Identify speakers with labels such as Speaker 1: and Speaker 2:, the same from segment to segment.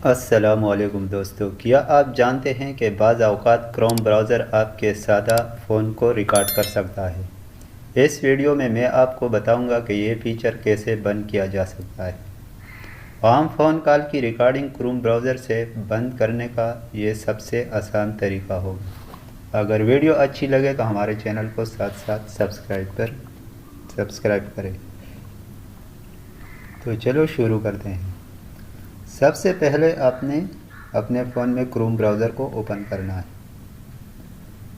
Speaker 1: अस्सलामुअलैकुम दोस्तों, क्या आप जानते हैं कि बाज़ औक़ात क्रोम ब्राउज़र आपके सादा फ़ोन को रिकॉर्ड कर सकता है। इस वीडियो में मैं आपको बताऊंगा कि ये फ़ीचर कैसे बंद किया जा सकता है। आम फ़ोन कॉल की रिकॉर्डिंग क्रोम ब्राउज़र से बंद करने का ये सबसे आसान तरीका होगा। अगर वीडियो अच्छी लगे तो हमारे चैनल को साथ साथ सब्सक्राइब करें। तो चलो शुरू करते हैं। सबसे पहले आपने अपने फ़ोन में क्रोम ब्राउज़र को ओपन करना है।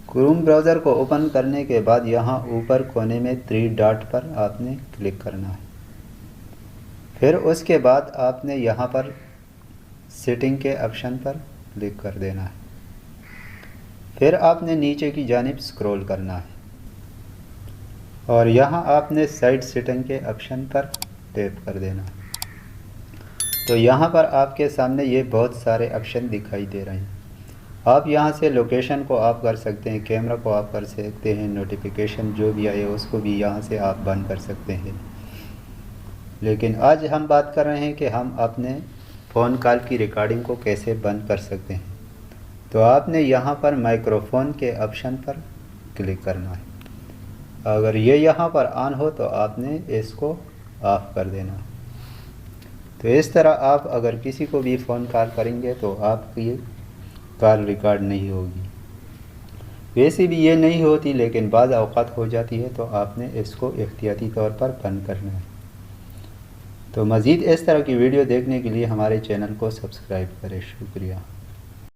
Speaker 1: क्रोम ब्राउज़र को ओपन करने के बाद यहाँ ऊपर कोने में 3 डॉट पर आपने क्लिक करना है। फिर उसके बाद आपने यहाँ पर सेटिंग के ऑप्शन पर क्लिक कर देना है। फिर आपने नीचे की जानिब स्क्रॉल करना है और यहाँ आपने साइड सेटिंग के ऑप्शन पर टैप कर देना है। तो यहाँ पर आपके सामने ये बहुत सारे ऑप्शन दिखाई दे रहे हैं। आप यहाँ से लोकेशन को ऑफ कर सकते हैं, कैमरा को ऑफ कर सकते हैं, नोटिफिकेशन जो भी आए उसको भी यहाँ से आप बंद कर सकते हैं। लेकिन आज हम बात कर रहे हैं कि हम अपने फ़ोन कॉल की रिकॉर्डिंग को कैसे बंद कर सकते हैं। तो आपने यहाँ पर माइक्रोफोन के ऑप्शन पर क्लिक करना है। अगर ये यहाँ पर ऑन हो तो आपने इसको ऑफ़ कर देना है। तो इस तरह आप अगर किसी को भी फ़ोन कॉल करेंगे तो आपकी कॉल रिकॉर्ड नहीं होगी। वैसे भी ये नहीं होती, लेकिन बाज़ औक़ात हो जाती है, तो आपने इसको एहतियाती तौर पर बंद करना है। तो मज़ीद इस तरह की वीडियो देखने के लिए हमारे चैनल को सब्सक्राइब करें। शुक्रिया।